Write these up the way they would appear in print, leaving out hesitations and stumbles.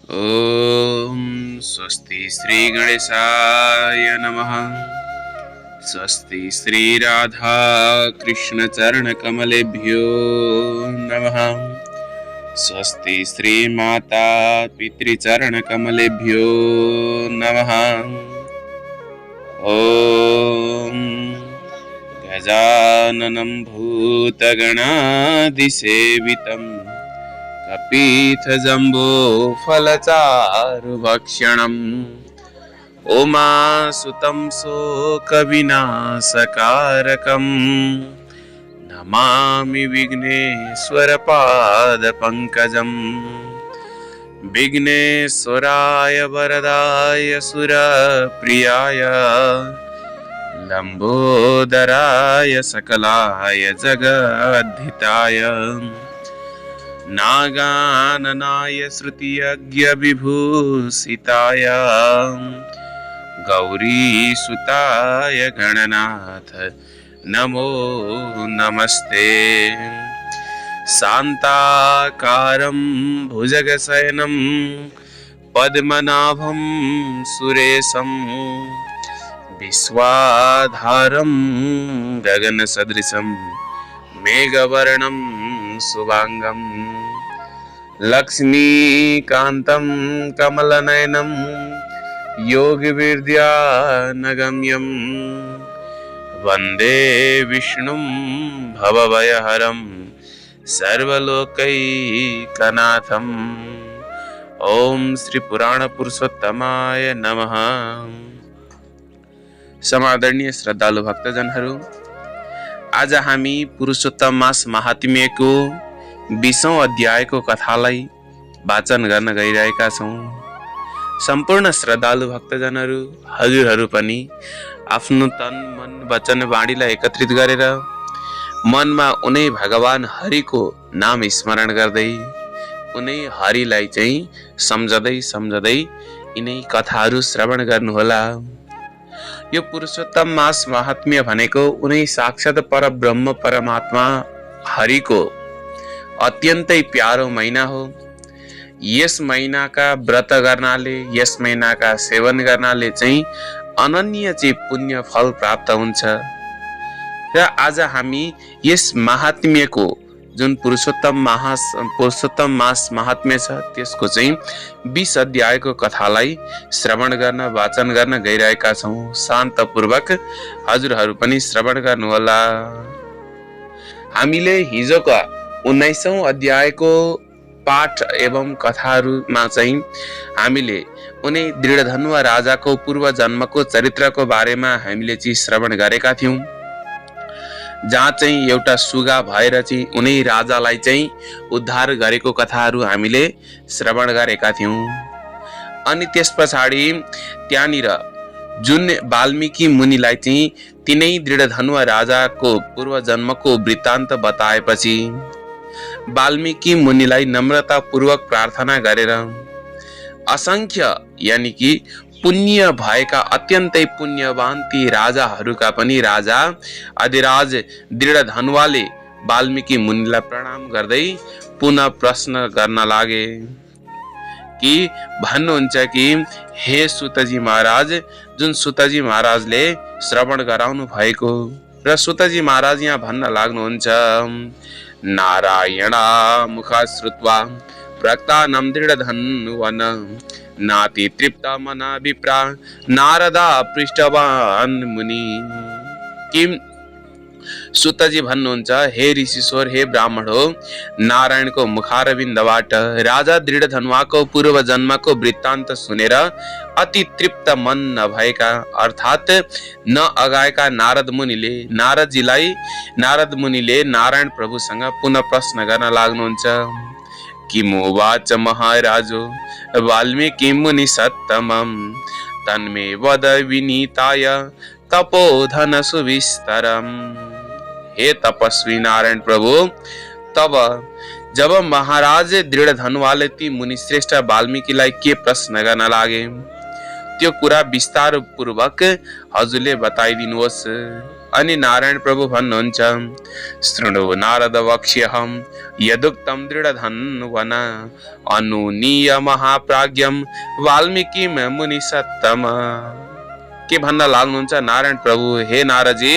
ओम स्वस्ति श्री गणेशाय नमः। स्वस्ति श्री राधा कृष्ण चरण कमलेभ्यो नमः। स्वस्ति श्री माता पितृचरण कमलेभ्यो नमः। ओम गजाननं भूतगणादिसेवितं कपीथजम्बो फलचारुभक्षणम् उमासुतं शोकविनाशकारकम् नमामि विघ्नेश्वरपादपङ्कजम्। विघ्नेश्वराय वरदाय सुरप्रियाय लंबोदराय सकलाय जगद्धिताय नागाननाय श्रुतियज्ञविभूषिताय गौरीसुताय गणनाथ नमो नमस्ते। शान्ताकारं भुजगशयनं पद्मनाभं सुरेशं विश्वाधारं गगनसदृशं मेघवर्णं शुभांगं लक्ष्मीकान्तं कमलनयनं योगविद्यानगम्यं वन्दे विष्णुं भवभयहरं सर्वलोकैकनाथम्। ओम श्री पुराण पुरुषोत्तमाय नमः। समादरणीय श्रद्धालु भक्तजनहरू, आज हामी पुरुषोत्तम मास महात्म्यको 20औं अध्यायको कथालाई वाचन गर्न गइरहेका छौं। सम्पूर्ण श्रद्धालु भक्तजनहरू हजुरहरू पनि आफ्नो तन मन वचन वाणीलाई एकत्रित गरेर मनमा उनै भगवान हरिको नाम स्मरण गर्दै उनै हरिलाई चाहिँ सम्झदै यिनै कथाहरू श्रवण गर्नुहोला। यो पुरुषोत्तम मास महात्म्य भनेको उनै साक्षात परब्रह्म परमात्मा हरिको अत्यन्तै प्यारो महिना हो। यस महिनाका व्रत गर्नाले, यस महिनाका सेवन गर्नाले चाहिँ अनन्य चाहिँ पुण्य फल प्राप्त हुन्छ। र आज हामी यस महात्म्यको जुन पुरुषोत्तम मास महात्म्य छ त्यसको चाहिँ 20 अध्यायको कथालाई श्रवण गर्न वाचन गर्न गइरहेका छौं। शान्तपूर्वक हजुरहरू पनि श्रवण गर्नुहोला। हामीले हिजोका 19औं अध्यायको पाठ एवं कथाहरूमा चाहिँ हामीले उनी दृढधनुवा राजाको पूर्व जन्मको चरित्रको बारेमा हामीले चाहिँ श्रवण गरेका थियौं, जहाँ चाहिँ एउटा सुगा भएर चाहिँ उनी राजालाई चाहिँ उद्धार गरेको कथाहरू हामीले श्रवण गरेका थियौं। अनि त्यसपछाडि त्यहाँनिर जुन वाल्मीकि मुनिलाई चाहिँ तिनै दृढधनुवा राजाको पूर्व जन्मको वृत्तान्त बताएपछि वाल्मीकि मुनिलाई नम्रता पूर्वक प्रार्थना गरेर असंख्य यानी कि पुण्य भएका अत्यन्तै पुण्यवान ती राजाहरूका पनि राजा अधिराज दृढधनुवाले वाल्मीकि मुनिलाई प्रणाम गर्दै पुनः प्रश्न गर्न लागे कि भन्नुहुन्छ कि हे सुतजी महाराज, जुन सुतजी महाराजले श्रवण गराउनु भएको र सुतजी महाराज यहाँ भन्न लाग्नुहुन्छ, नारायणा मुखा श्रुत्वा प्रक्तानं दृढधन्वन नाति तृप्ता मना विप्रा नारदा पृष्ठवान मुनि। किम सुतजी भन्नुहुन्छ, हे ऋषिश्वर, हे ब्राह्मण हो, नारायणको मुखारविन्दबाट राजा दृढधनुवाको पूर्व जन्मको वृत्तान्त सुनेर अति तृप्त मन नभएका अर्थात न अगाएका नारद मुनिले नारायण प्रभुसँग पुनः प्रश्न गर्न लाग्नुहुन्छ। किमुवाच महाराजो वाल्मीकि मुनि सत्तमं तन्मे वद विनीताय तपोधन सुविस्तरम। हे तपस्वी नारायण प्रभु, तब जब महाराज दृढधनुवाले ती मुनि श्रेष्ठ वाल्मीकिलाई के प्रश्न गर्न लागे त्यो कुरा विस्तार पूर्वक हजुरले बताइदिनुहोस्। अनि नारायण प्रभु भन्नुहुन्छ, शृणु नारद वक्ष्यहम् यदुक्तं दृढधन्वन अनुनीय महाप्राज्ञम वाल्मीकिम मुनि सत्तम। के भन्न लाग्नुहुन्छ नारायण प्रभु, हे नारदजी,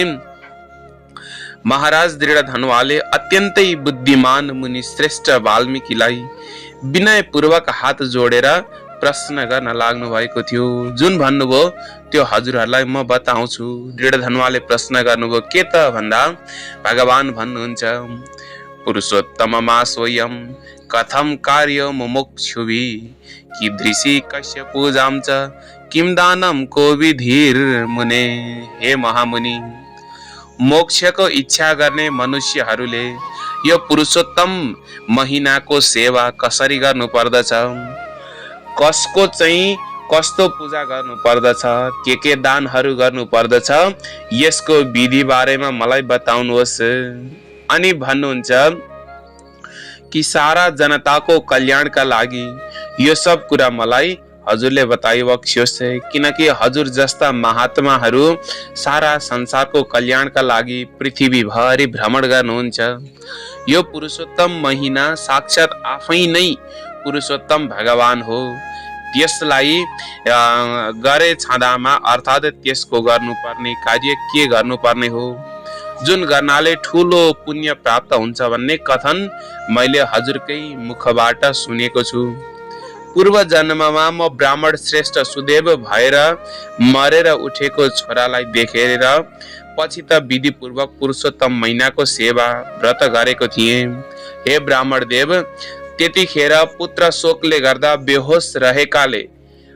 महाराज दृढधनवाले अत्यन्तै बुद्धिमान मुनि श्रेष्ठ वाल्मीकिलाई विनय पूर्वक हात जोडेर प्रश्न गर्न लाग्नु भएको थियो। जुन भन्नुभयो त्यो हजुरहरूलाई म बताउँछु। दृढधनवाले प्रश्न गर्नुभयो, के त भन्दा भगवान भन्नुहुन्छ, पुरुषोत्तममा स्वयं कथम कार्य मुमुक्षुभि कीदृशी कस्य पूजाम च किम दानम को विधिर मुने। हे महामुनि, मोक्षको इच्छा गर्ने मनुष्यहरूले यो पुरुषोत्तम महिनाको सेवा कसरी गर्नु पर्दछ, कसको चाहिँ कस्तो पूजा गर्नु पर्दछ, के दानहरू गर्नु पर्दछ, यसको विधि बारेमा मलाई बताउनुहोस्। अनि भन्नुहुन्छ कि सारा जनताको कल्याणका लागि यो सब कुरा मलाई हजुरले बताइबक्स्योस्, किनकि हजुर जस्ता महात्माहरू सारा संसारको कल्याणका लागि पृथ्वीभरि भ्रमण गर्नुहुन्छ। यो पुरुषोत्तम महिना साक्षात आफै नै पुरुषोत्तम भगवान हो। त्यसलाई गरे छँदामा अर्थात् त्यसको गर्नुपर्ने कार्य के गर्नुपर्ने हो, जुन गर्नाले ठुलो पुण्य प्राप्त हुन्छ भन्ने कथन मैले हजुरकै मुखबाट सुनेको छु। पूर्व जन्ममा म ब्राह्मण श्रेष्ठ सुदेव भएर मरेर उठेको छोरालाई देखेर पछि त विधि पूर्वक पुरुषोत्तम महिनाको सेवा व्रत गरेको थिएँ। हे ब्राह्मण देव, त्यतिखेर पुत्र शोकले गर्दा बेहोस रहेकाले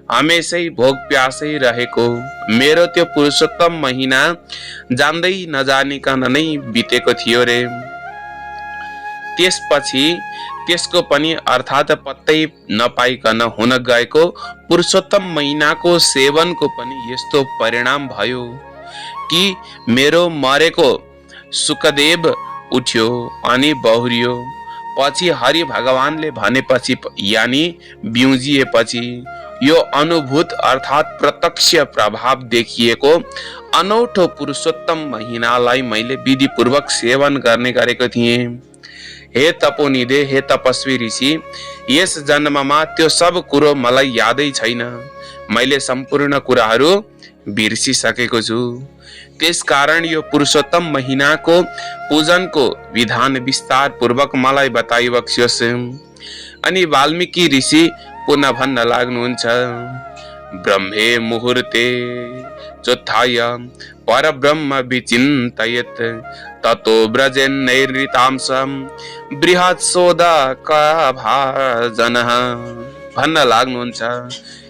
हमेशै भोग प्यासै रहेको मेरो त्यो पुरुषोत्तम महिना जान्दै नजानिकन नै बितेको थियो रे। त्यसपछि त्यसको पनि अर्थात् पत्तै नपाइकन हुन गएको पुरुषोत्तम महिनाको सेवनको पनि यस्तो परिणाम भयो कि मेरो मरेको सुखदेव उठ्यो अनि बहुरियो। पछि हरि भगवानले भनेपछि यानी बिउजिएपछि यो अनुभूत अर्थात् प्रत्यक्ष प्रभाव देखिएको अनौठो पुरुषोत्तम महिनालाई मैले विधि पूर्वक सेवन गर्ने गरेको थिएँ। हे तपोनिधे, हे तपस्वी ऋषि, यस जन्ममा त्यो सब कुरो मलाई यादै छैन। मैले सम्पूर्ण कुराहरू बिर्सिसकेको छु। त्यसकारण यो पुरुषोत्तम महिनाको पूजनको विधान विस्तार पूर्वक मलाई बताइबक्स्योस्। अनि वाल्मीकि ऋषि पुनः भन्न लाग्नुहुन्छ, ब्रह्मे मुहूर्ते चोत्थाय परब्रह्म विचिन्तयेत् ततो व्रजेन्नैर्ऋतांसं बृहत्सोदका भाजनः। भन्न लाग्नुहुन्छ,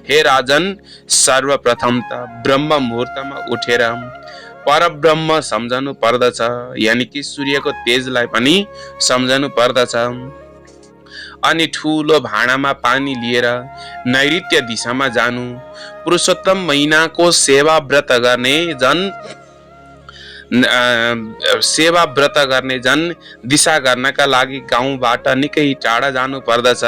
हे राजन, सर्वप्रथम त ब्रह्म मुहूर्तमा उठेर परब्रह्म सम्झनु पर्दछ, यानी कि सूर्यको तेजलाई पनि सम्झनु पर्दछ। अनि ठुलो भाँडामा पानी लिएर नैऋत्य दिशामा जानु। पुरुषोत्तम महिनाको सेवा व्रत गर्ने जन दिशा गर्नका लागि गाउँबाट निकै टाढा जानु पर्दछ।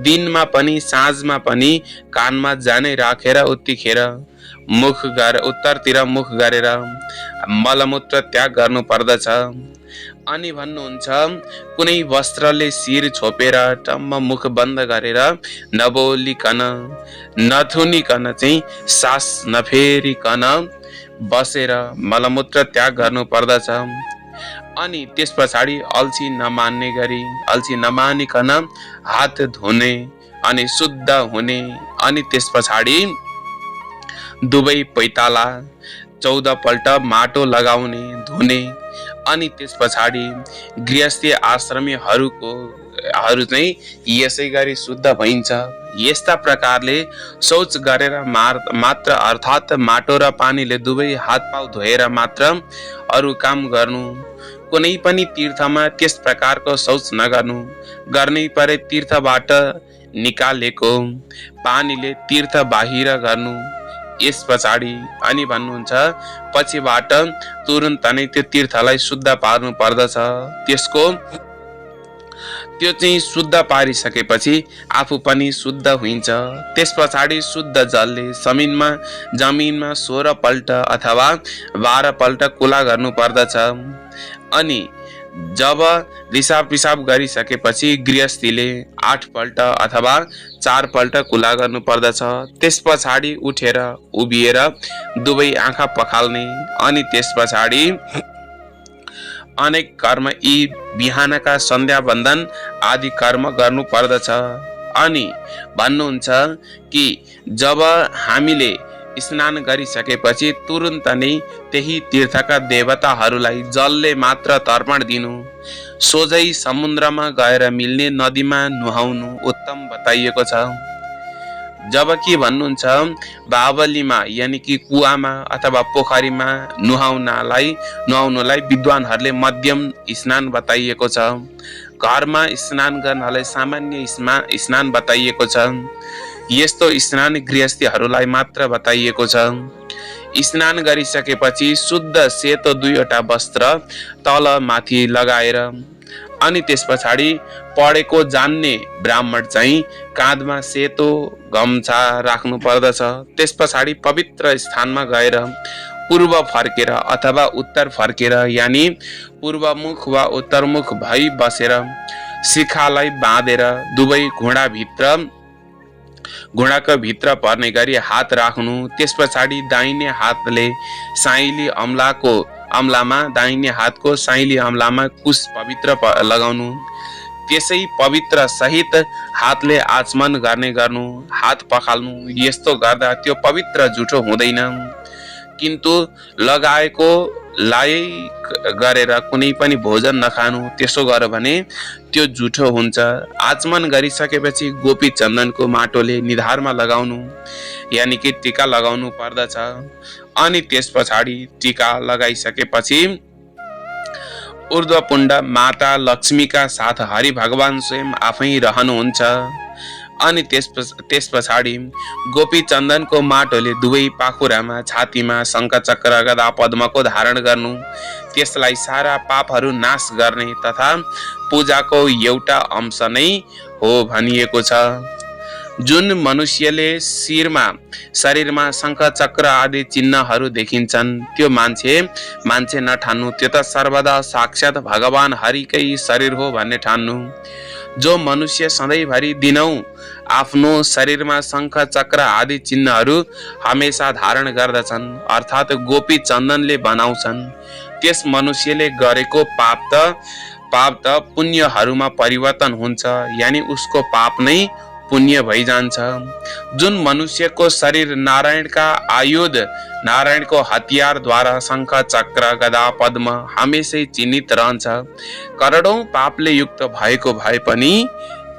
दिनमा पनि साँझमा पनि कानमा जानै राखेर उत्तिखेर उत्तरतिर मुख गरेर मलमूत्र त्याग गर्नु पर्दछ। अनि भन्नुहुन्छ, कुनै वस्त्रले शिर छोपेर टम्म मुख बन्द गरेर नबोलिकन नथुनिकन चाहिँ सास नफेरिकन बसेर मलमूत्र त्याग गर्नु पर्दछ। अनि त्यस पछाडि अल्छी नमानिकन हात धुने अनि शुद्ध हुने। अनि त्यस पछाडि दुवै पैताला 14 पल्ट माटो लगाउने धुने। अनि त्यस पछाडि गृहस्थी आश्रमीहरू चाहिँ यसै गरी शुद्ध भइन्छ। यस्ता प्रकारले शौच गरेर मात्र अर्थात् माटो र पानीले दुवै हात पाउ धोएर मात्र अरू काम गर्नु। कुनै पनि तीर्थमा त्यस प्रकारको शौच नगर्नु। गर्नै परे तीर्थबाट निकालेको पानीले तीर्थ बाहिर गर्नु। यस पछाडि अनि भन्नुहुन्छ, पछिबाट तुरुन्त नै त्यो तीर्थलाई शुद्ध पार्नु पर्दछ। त्यसको त्यो चाहिँ शुद्ध पारिसकेपछि आफू पनि शुद्ध हुन्छ। त्यस पछाडि शुद्ध जलले जमिनमा 16 पल्ट अथवा 12 पल्ट कुला गर्नु पर्दछ। अनि जब दिसा पिसाब गरिसकेपछि गृहस्थीले 8 पल्ट अथवा 4 पल्ट कुला गर्नु पर्दछ। त्यस पछाडि उठेर उभिएर दुवै आँखा पखाल्ने अनि त्यस पछाडि अनेक कर्म यी बिहानका सन्ध्या बन्दन आदि कर्म गर्नु पर्दछ। अनि भन्नुहुन्छ कि जब हामीले स्नान गरिसकेपछि तुरुन्त नै त्यही तीर्थका देवताहरूलाई जलले मात्र तर्पण दिनु, सोझै समुद्रमा गएर मिल्ने नदीमा नुहाउनु उत्तम बताइएको छ। जबकि भन्नुहुन्छ बावलीमा यानि कि कुवामा अथवा पोखरीमा नुहाउनलाई विद्वानहरूले मध्यम स्नान बताइएको छ। घरमा स्नान गर्नलाई सामान्य स्नान बताइएको छ। यस्तो स्नान गृहस्थीहरूलाई मात्र बताइएको छ। स्नान गरिसकेपछि शुद्ध सेतो 2वटा वस्त्र तल माथि लगाएर अनि त्यस पछाडि पढेको जान्ने ब्राह्मण चाहिँ काँधमा सेतो गम्छा राख्नु पर्दछ। त्यस पछाडि पवित्र स्थानमा गएर पूर्व फर्केर अथवा उत्तर फर्केर यानि पूर्वमुख वा उत्तरमुख भई बसेर शिखालाई बाँधेर दुवै घुँडाको भित्र पर्ने गरी हात राख्नु। त्यस पछाडि दाहिने हातले साइली अम्लामा दाहिने हातको साइली अम्लामा कुश पवित्र लगाउनु। त्यसै पवित्र सहित हातले आचमन गर्नु, हात पखाल्नु। यस्तो गर्दा त्यो पवित्र जुठो हुँदैन। किन्तु लगाए गरेर कुनै पनि भोजन नखानु, त्यसो गर्यो भने त्यो जुठो हुन्छ। आचमन गरिसकेपछि गोपी चन्दनको माटोले निधारमा लगाउनु यानि कि टीका लगाउनु पर्दछ। अनि त्यस पछाडि टीका लगाइसकेपछि ऊर्ध्वपुण्ड माता लक्ष्मीका साथ हरि भगवान स्वयं आफै रहनुहुन्छ। अनि त्यस पछाडि गोपी चन्दनको माटोले दुवै पाखुरामा छातीमा शङ्ख चक्र गदा पद्मको धारण गर्नु, त्यसलाई सारा पापहरू नाश गर्ने तथा पूजाको एउटा अंश नै हो भनिएको छ। जुन मनुष्यले शरीरमा शङ्ख चक्र आदि चिन्हहरू देखिन्छन् त्यो मान्छे नठान्नु, त्यो त सर्वदा साक्षात भगवान हरिकै शरीर हो भन्ने ठान्नु। जो मनुष्य सधैँभरि दिनौं आफ्नो शरीरमा शङ्ख चक्र आदि चिन्हहरू हमेशा धारण गर्दछन् अर्थात् गोपी चन्दनले बनाउँछन्, त्यस मनुष्यले गरेको पाप त पुण्यहरूमा परिवर्तन हुन्छ, यानि उसको पाप नै पुण्य भइजान्छ। जुन मनुष्यको शरीर नारायणका आयुध नारायणको हतियारद्वारा शङ्ख चक्र गदा पद्म हमेशै चिन्हित रहन्छ, करोडौं पापले युक्त भएको भए पनि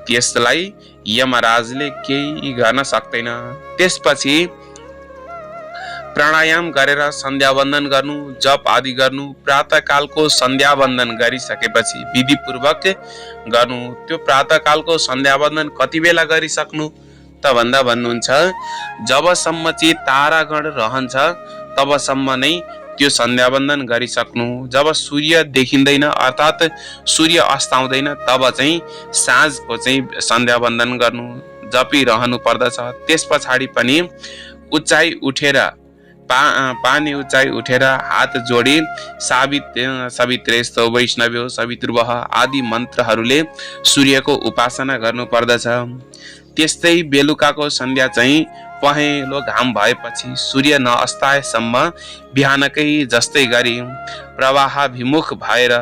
त्यसलाई यमराजले केही गर्न सक्दैन। त्यसपछि प्राणायाम गरेर सन्ध्यावन्दन गर्नु, जप आदि गर्नु। प्रातःकालको सन्ध्यावन्दन गरिसकेपछि विधिपूर्वक गर्नु। त्यो प्रातःकालको सन्ध्यावन्दन कति बेला गरिसक्नु त भन्दा भन्नुहुन्छ जबसम्म चाहिँ तारागण रहन्छ तबसम्म नै त्यो सन्ध्यावन्दन गरिसक्नु। जब सूर्य देखिँदैन अर्थात् सूर्य अस्ताउँदैन तब चाहिँ साँझको चाहिँ सन्ध्यावन्दन गर्नु, जपिरहनु पर्दछ। त्यस पछाडि पनि पानी उचाइ उठेर हात जोडी सावित्रेस्तो वैष्णव्यो सवितृवः आदि मन्त्रहरूले सूर्यको उपासना गर्नु पर्दछ। त्यस्तै बेलुकाको सन्ध्या चाहिँ पहेँलो घाम भएपछि सूर्य नअस्ताएसम्म बिहानकै जस्तै गरी प्रवाहाभिमुख भएर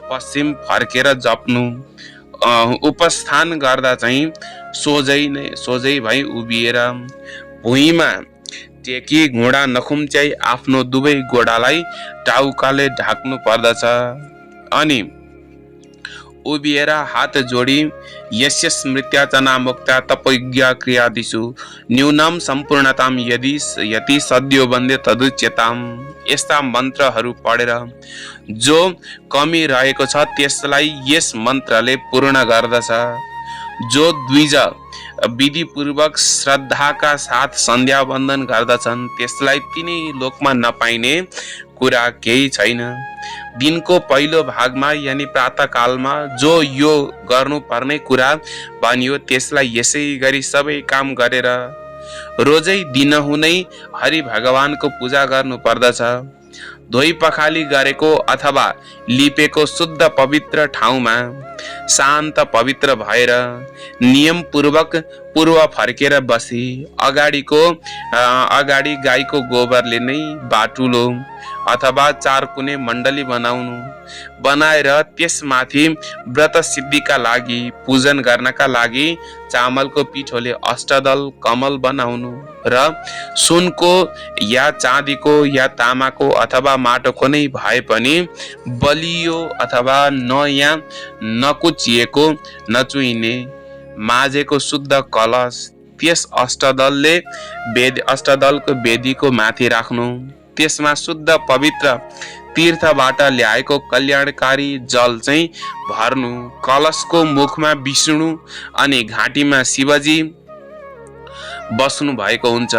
पश्चिम फर्केर जप्नु। उपस्थान गर्दा चाहिँ सोझै भई उभिएर भुइँमा टेकी घुँडा नखुम्च्याई आफ्नो दुवै गोडालाई टाउकाले ढाक्नु पर्दछ। अनि उभिएर हात जोडी यस्य स्मृत्याचना मुक्ता तपज्ञा क्रियादिषु न्यूनम सम्पूर्णताम यति सद्यो वन्दे तदुच्यताम, यस्ता मन्त्रहरू पढेर जो कमी रहेको छ त्यसलाई यस मन्त्रले पूर्ण गर्दछ। जो द्विज विधिपूर्वक श्रद्धाका साथ सन्ध्या वन्दन गर्दछन् त्यसलाई तिनै लोकमा नपाइने कुरा केही छैन। दिनको पहिलो भागमा यानि प्रातःकालमा जो यो गर्नुपर्ने कुरा भनियो त्यसलाई यसै गरी सबै काम गरेर रोजै दिनहुँ हरि भगवानको पूजा गर्नु पर्दछ। धोई पखाली गरेको अथवा लिपेको शुद्ध पवित्र ठाउँमा शान्त पवित्र भएर नियम पूर्वक पूर्व फर्केर बसी अगाडि गाईको गोबरले नै बाटुलो अथवा चारकुने मण्डली बनाएर त्यसमाथि व्रत सिद्धिका लागि पूजन गर्नका लागि चामलको पिठोले अष्टदल कमल बनाउनु र सुनको या चाँदीको या तामाको अथवा माटोको नै भए पनि बलियो अथवा नयाँ नकुचिएको नचुइने माझेको शुद्ध कलश त्यस अष्टदलको वेदीको माथि राख्नु। त्यसमा शुद्ध पवित्र तीर्थबाट ल्याएको कल्याणकारी जल चाहिँ भर्नु। कलशको मुखमा विष्णु अनि घाँटीमा शिवजी बस्नु भएको हुन्छ।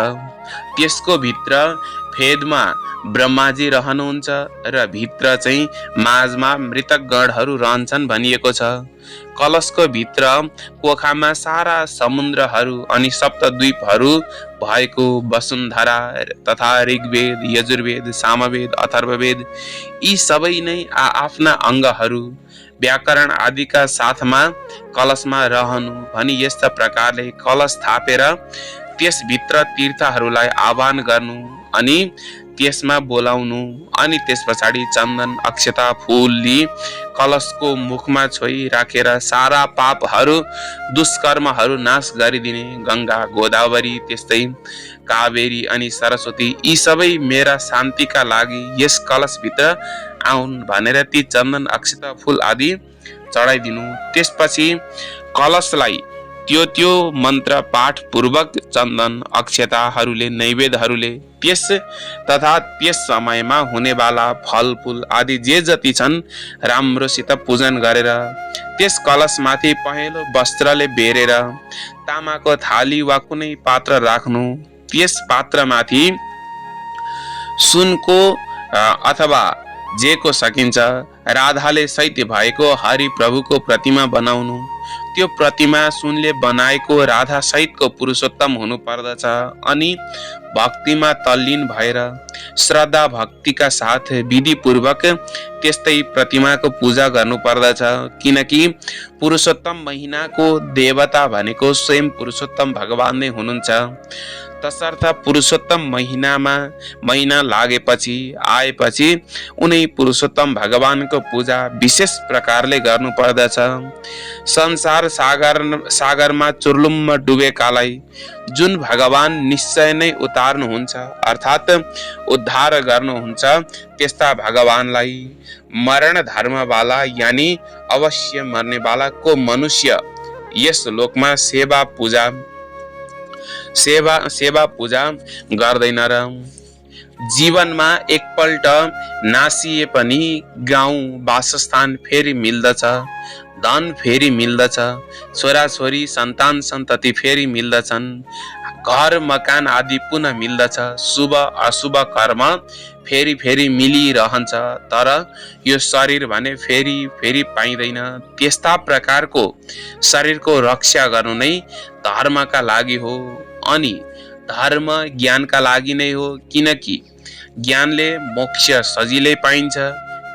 त्यसको भित्र फेदमा ब्रह्माजी रहनुहुन्छ र भित्र चाहिँ माझमा मृतक गणहरू रहन्छन् भनिएको छ। कलशको भित्र पोखामा सारा समुद्रहरू अनि सप्तद्वीपहरू भएको वसुन्धरा तथा ऋग्वेद यजुर्वेद सामवेद अथर्ववेद यी सबै नै आफ्ना अङ्गहरू व्याकरण आदिका साथमा कलशमा रहनु भनी यस्ता प्रकारले कलश थापेर त्यसभित्र तीर्थहरूलाई आह्वान गर्नु अनि त्यसमा बोलाउनु अनि त्यस पछाडि चन्दन अक्षता फूल लिई कलशको मुखमा छोई राखेर सारा पापहरू दुष्कर्महरू नाश गरिदिने। गंगा गोदावरी त्यस्तै कावेरी अनि सरस्वती यी सबै मेरा शान्तिका लागि यस कलशभित्र आउन् भनेर ती चन्दन अक्षता फूल आदि चढाइदिनु। त्यसपछि कलशलाई त्यो मन्त्र पाठ पूर्वक चन्दन अक्षताहरूले नैवेद्यहरूले त्यस तथा त्यस समयमा हुनेवाला फलफूल आदि जे जति छन् राम्रोसित पूजन गरेर त्यस कलशमाथि पहेँलो वस्त्रले बेरेर तामाको थाली वा कुनै पात्र राख्नु। त्यस पात्रमाथि सुनको अथवा जेको सकिन्छ राधाले सहित भएको हरि प्रभुको प्रतिमा बनाउनु। त्यो प्रतिमा सुनले बनाएको राधा सहितको पुरुषोत्तम हुनु पर्दछ अनि भक्तिमा तल्लीन भएर श्रद्धा भक्तिका साथ विधि पूर्वक त्यस्तै प्रतिमाको पूजा गर्नु पर्दछ। किनकि पुरुषोत्तम महिनाको देवता भनेको स्वयं पुरुषोत्तम भगवान नै हुनुहुन्छ। तसर्थ पुरुषोत्तम महिना लागेपछि आएपछि उनै पुरुषोत्तम भगवानको पूजा विशेष प्रकारले गर्नु पर्दछ। संसार सागरमा चुर्लुम्म डुबेकालाई जुन भगवान निश्चय नै उतार्नुहुन्छ अर्थात् उद्धार गर्नुहुन्छ त्यस्ता भगवानलाई मरण धर्मवाला यानी अवश्य मर्नेवाला को मनुष्य यस लोकमा सेवा पूजा गर्दैन र जीवनमा एकपल्ट नासिए पनि गाउँ वासस्थान फेरि मिल्दछ, धन फेरि मिल्दछ, छोराछोरी सन्तान सन्तति फेरि मिल्दछन्, घर मकान आदि पुनः मिल्दछ, शुभ अशुभ कर्म फेरि फेरि मिलिरहन्छ। तर यो शरीर भने फेरि पाइँदैन। त्यस्ता प्रकारको शरीरको रक्षा गर्नु नै धर्मका लागि हो अनि धर्म ज्ञानका लागि नै हो। किनकि ज्ञानले मोक्ष सजिलै पाइन्छ,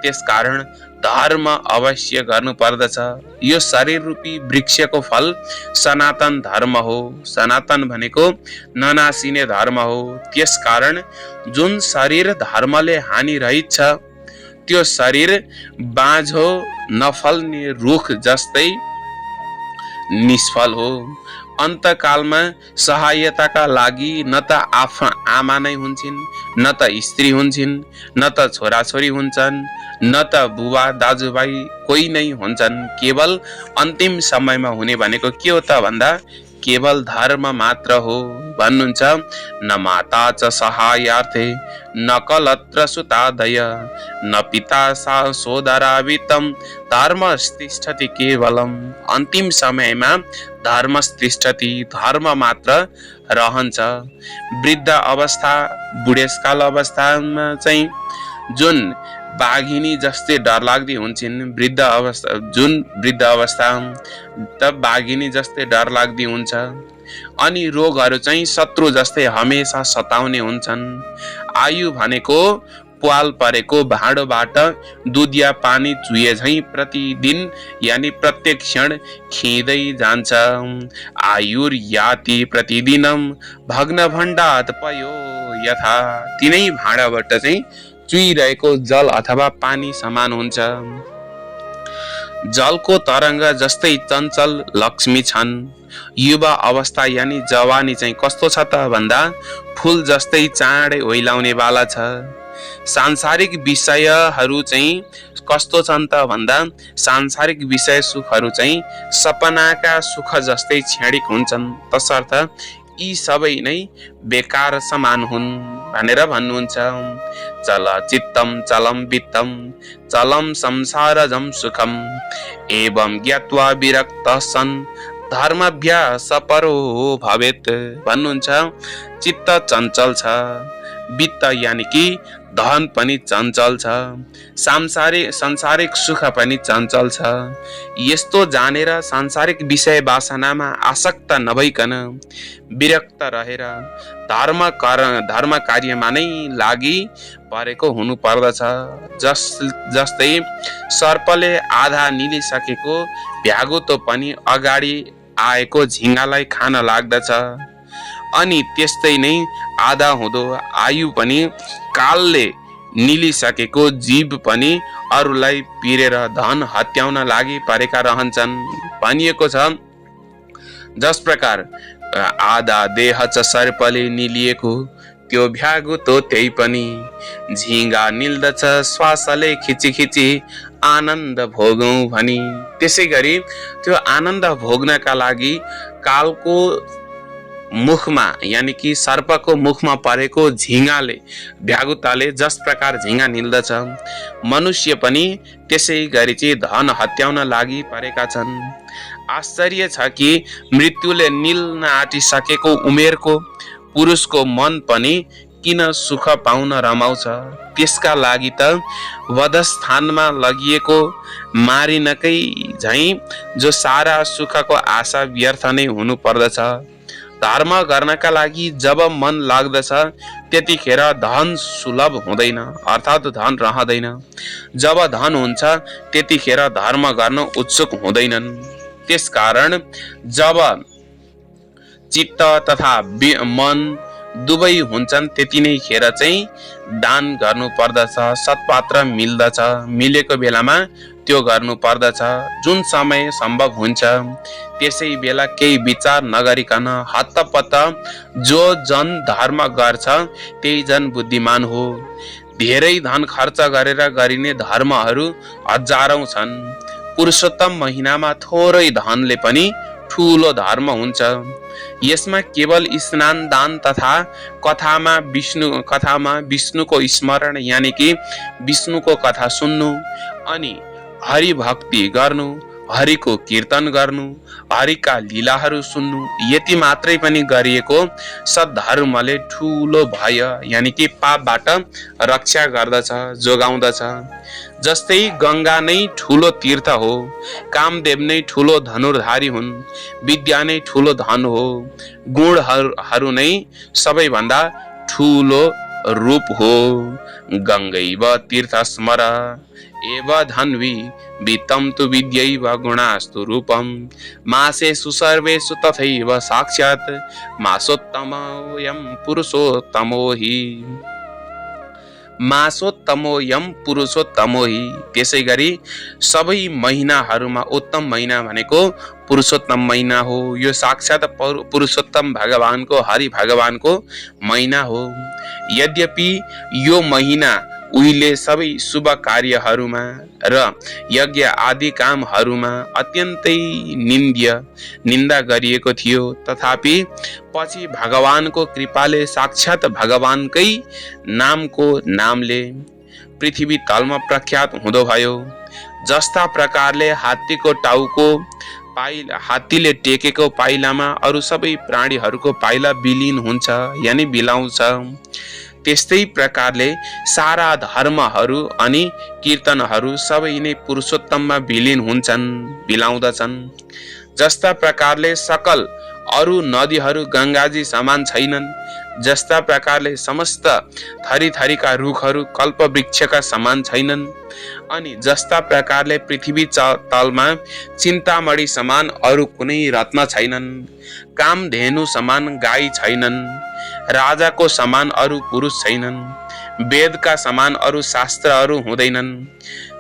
त्यसकारण धर्म अवश्य गर्नु पर्दछ। यो शरीर रूपी वृक्षको फल सनातन धर्म हो। सनातन भनेको ननासिने धर्म हो। त्यसकारण जुन शरीर धर्मले हानि रहित छ त्यो शरीर बाँझो नफल्ने रुख जस्तै निष्फल हो। अन्तकालमा सहायताका लागि न त आमा नै हुन्छन्, न त स्त्री हुन्छन्, न त छोराछोरी हुन्छन्, न त बुबा दाजुभाइ कोही नै हुन्छन्। केवल अन्तिम समयमा हुने भनेको के हो त भन्दा केवल धर्म मात्र हो भन्नुहुन्छ। न माता च सहायार्थे न कलत्र सुतादय न पिता सा सोदरा वित्तम धर्मस्तिष्ठति केवलम। अन्तिम समयमा धर्मस्तिष्ठति, धर्म मात्र रहन्छ। वृद्ध अवस्था, बुढेसकाल अवस्थामा चाहिँ जुन बाघिनी जस्तै डरलाग्दी हुन्छन्, वृद्ध अवस्था त बाघिनी जस्तै डरलाग्दी हुन्छ। अनि रोगहरू चाहिँ शत्रु जस्तै हमेशा सताउने हुन्छन्। आयु भनेको प्वाल परेको भाँडोबाट दुधिया पानी चुहे झैं प्रतिदिन यानी प्रत्येक क्षण खिँदै जान्छ। आयुर्याति प्रतिदिनम भग्न भण्डात पयो यथा। तिनै भाँडाबाट चाहिँ चुहिरहेको जल अथवा पानी समान हुन्छ। जलको तरङ्ग जस्तै चञ्चल लक्ष्मी छन्। युवा अवस्था यानी जवानी चाहिँ कस्तो छ त भन्दा फूल जस्तै चाँडै ओइलाउने वाला छ। सांसारिक विषयहरू चाहिँ कस्तो छन् त भन्दा सांसारिक विषय सुखहरू चाहिँ सपनाका सुख जस्तै क्षणिक हुन्छन्। तसर्थ यी सबै नै बेकार समान हुन् भनेर भन्नुहुन्छ। चल चित्तम चलम वित्तम चलम संसारजम सुखम एवं ज्ञात्वा विरक्त सन् धर्माभ्यास परो भवेत् भन्नुहुन्छ। चित्त चञ्चल छ, वित्त यानी कि धन पनि चञ्चल छ, सांसारिक सुख पनि चञ्चल छ। यस्तो जानेर सांसारिक विषय वासनामा आसक्त नभइकन विरक्त रहेर धर्म कार्यमा नै लागि परेको हुनु पर्दछ। जस्तै सर्पले आधा निलिसकेको भ्यागुतो पनि अगाडि आएको झिङ्गालाई खान लाग्दछ। अनि त्यस्तै नै आधा हुँदो आयु पनि कालले निलिसकेको जीव पनि अरूलाई पिरेर धन हत्याउन लागि परेका रहन्छन् भनिएको छ। जस प्रकार आधा देह च सर्पले निलिएको त्यो भ्यागुतो त्यही पनि झिङ्गा निल्दछ श्वासले खिची खिची आनन्द भोगौं भनी। त्यसै गरी त्यो आनन्द भोग्नका लागि कालको मुखमा यानी कि सर्पको मुखमा परेको झिङ्गाले भ्यागुताले जस प्रकार झिङ्गा निल्दछ, मनुष्य पनि त्यसै गरी चाहिँ धन हत्याउन लागि परेका छन्। आश्चर्य छ कि मृत्युले निल्न आँटिसकेको उमेरको पुरुषको मन पनि किन सुख पाउन रमाउँछ। त्यसका लागि त वधस्थानमा लगिएको मारिनकै झैं जो सारा सुखको आशा व्यर्थ नै हुनु पर्दछ। धर्म गर्नका लागि जब मन लाग्दछ त्यतिखेर धन सुलभ हुँदैन, अर्थात् धन रहँदैन। जब धन हुन्छ त्यतिखेर धर्म गर्न उत्सुक हुँदैनन्। त्यसकारण जब चित्त तथा मन दुवै हुन्छन् त्यति नै खेर चाहिँ दान गर्नु पर्दछ। सत्पात्र मिल्दछ, मिलेको बेलामा त्यो गर्नु पर्दछ। जुन समय सम्भव हुन्छ त्यसै बेला केही विचार नगरिकन हत्तपत्त जो जन धर्म गर्छ त्यही जन बुद्धिमान हो। धेरै धन खर्च गरेर गरिने धर्महरू हजारौं छन्। पुरुषोत्तम महिनामा थोरै धनले पनि ठूलो धर्म हुन्छ। यसमा केवल स्नान दान तथा कथामा विष्णुको स्मरण यानी कि विष्णुको कथा सुन्नु अनि हरि भक्ति गर्नु, हरिको कीर्तन गर्नु, हरिका लीलाहरू सुन्नु यति मात्रै पनि गरिएको सद्धर्मले ठूलो भय यानी कि पापबाट रक्षा गर्दछ, जोगाउँदछ। जस्तै गंगा नै ठूलो तीर्थ हो, कामदेव नै ठूलो धनुर्धारी हुन्, विद्या नै ठूलो धन हो, गुणहरू नै सबैभन्दा ठूलो रूप हो। गंगैव तीर्थ स्मर एव धन्वी वित्तं तु विद्यैव गुणास्तु रूपम मासेषु सर्वेषु तथैव साक्षात् मासोत्तमोऽयं पुरुषोत्तमो हि। मासोत्तमोऽयं पुरुषोत्तमो हि। त्यसै गरी सबै महिनाहरूमा उत्तम महिना भनेको पुरुषोत्तम महिना हो। यो साक्षात पुरुषोत्तम भगवानको हरि भगवानको महिना हो। यद्यपि यो महिना उहिले सबै शुभ कार्यहरूमा र यज्ञ आदि कामहरूमा अत्यन्तै निन्दा गरिएको थियो। तथापि पछि भगवानको कृपाले साक्षात भगवानकै नामले पृथ्वी तलमा प्रख्यात हुँदो भयो। जस्ता प्रकारले हात्तीको टाउको हात्तीले टेकेको पाइलामा अरू सबै प्राणीहरूको पाइला विलीन हुन्छ यानि बिलाउँछ, त्यस्तै प्रकारले सारा धर्महरू अनि कीर्तनहरू सबै नै पुरुषोत्तममा विलीन हुन्छन्, बिलाउँदछन्। जस्ता प्रकारले सकल अरू नदीहरू गंगाजी समान छैनन्, जस्ता प्रकारले समस्त थरी थरीका रुखहरू कल्प वृक्षका समान छैनन्, अनि जस्ता प्रकारले पृथ्वी तलमा चिन्तामणि समान अरू कुनै रत्न छैनन्, कामधेनु समान गाई छैनन्, राजाको समान अरू पुरुष छैनन्, वेदका समान अरू शास्त्रहरू हुँदैनन्,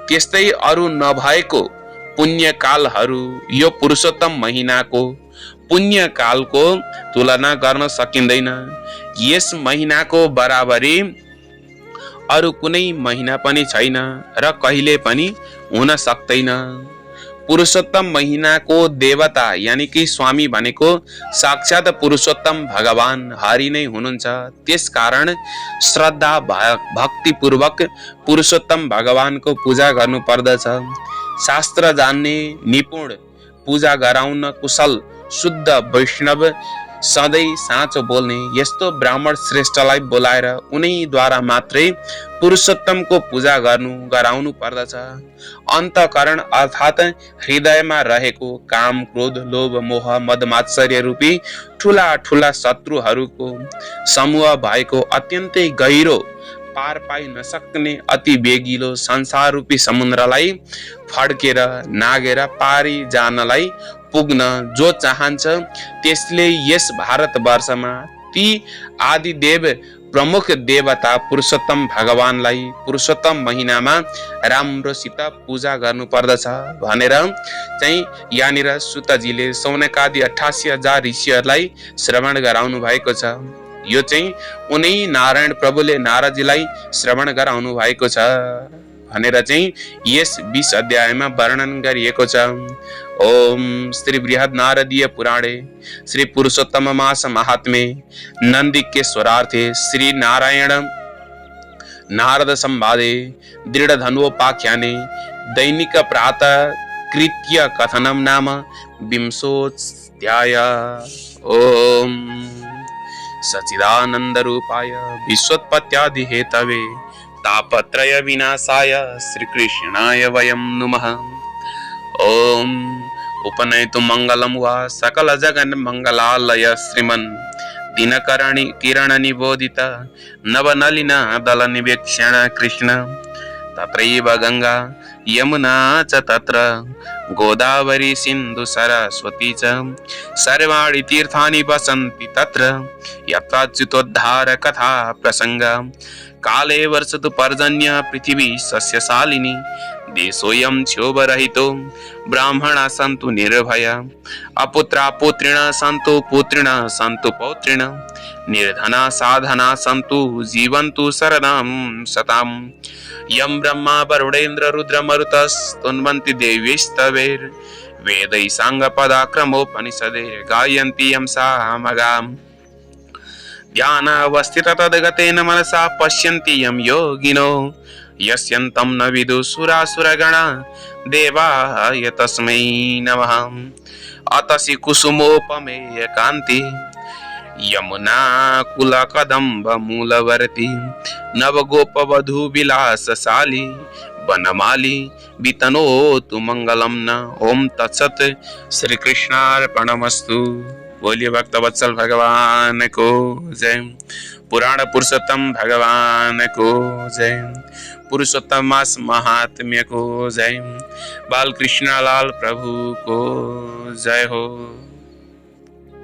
त्यस्तै अरू नभएको पुण्यकालहरू यो पुरुषोत्तम महिनाको पुण्यकालको तुलना गर्न सकिँदैन। यस महिनाको बराबरी अरू कुनै महिना पनि छैन र कहिले पनि हुन सक्दैन। पुरुषोत्तम महिनाको देवता यानी कि स्वामी भनेको साक्षात पुरुषोत्तम भगवान हरि नै हुनुहुन्छ। त्यसकारण श्रद्धा भक्ति पूर्वक पुरुषोत्तम भगवानको पूजा गर्नु पर्दछ। शास्त्र जान्ने निपुण पूजा गराउन कुशल शुद्ध वैष्णव सधैँ साँचो बोल्ने यस्तो ब्राह्मण श्रेष्ठलाई बोलाएर उनैद्वारा मात्रै पुरुषोत्तमको पूजा गराउनु पर्दछ। अन्तःकरण अर्थात हृदयमा रहेको काम क्रोध लोभ मोह मद मात्सर्य रूपी ठूला ठूला शत्रुहरूको समूह भएको अत्यन्तै गहिरो पार पाइ नसक्ने अति बेगिलो संसार रूपी समुद्रलाई फड्केर नागेर पारी जानलाई पुग्न जो चाहन्छ त्यसले यस भारतवर्षमा ती आदिदेव प्रमुख देवता पुरुषोत्तम भगवानलाई पुरुषोत्तम महिनामा राम्रोसित पूजा गर्नु पर्दछ भनेर चाहिँ यहाँनिर सुतजीले सौनकादि 88,000 ऋषिहरूलाई श्रवण गराउनु भएको छ। यो चाहिँ उनै नारायण प्रभुले नारदजीलाई श्रवण गराउनु भएको छ भनेर चाहिँ यस 20 अध्यायमा वर्णन गरिएको छ। ओम श्री बृहद नारदीय पुराणे श्री पुरुषोत्तम मास महात्म्ये नंदिकेश्वरार्थे श्री नारायण नारद संवादे दृढ़ धन्वोपाख्याने दैनिक प्रातः कृत्य कथनम नाम 20ोऽध्याय। ओम सच्चिदानंद रूपाय विश्वोत्पत्त्यादि हेतवे तापत्रय विनाशाय श्री कृष्णाय वयं नुमः। ओम उपनयतु मंगलम वा सकल जगन मंगलालय श्रीमन् दिनकरणी किरण निबोधित नवनलिन दल निवेक्षण कृष्ण तत्रैव गंगा यमुना च तत्र गोदावरी सिंधु सरस्वती च सर्वाणि तीर्थानि वसन्ति तत्र यत्राच्युतोद्धार कथा प्रसंग काले वर्षतु पर्जन्य पृथिवी सस्यशालिनी देशोऽयं क्षोभरहितो ब्राह्मणा सन्तु निर्भया अपुत्रा पुत्रिण सन्तु पुत्रिण सन्तु पौत्रिण निर्धना साधना सन्तु जीवन्तु शरदां शताम् यं ब्रह्मा वरुणेन्द्र रुद्र मरुतस्तुन्वन्ति देवीस्तवैर् वेदैः साङ्गपदाक्रमोपनिषदैर् गायन्ति यं सामगाम् ध्यानावस्थित तद्गतेन मनसा पश्यन्ति यं योगिनो यस्यन्तं न विदुसुरासुरगणा देवाय तस्मै नमः। अतसि कुसुमोपमेय कान्ति यमुना कुलकदम्ब मूलवर्ती नवगोपवधू विलासशाली वनमाली वितनोतु मंगलम न। ओम तत्सत। श्री कृष्णार्पणमस्तु। बोलिए भक्तवत्सल भगवान को जय। पुराण पुरुषोत्तम भगवान को जय। पुरुषोत्तम मास महात्म्य को जय। बाल कृष्णलाल प्रभु को जय हो।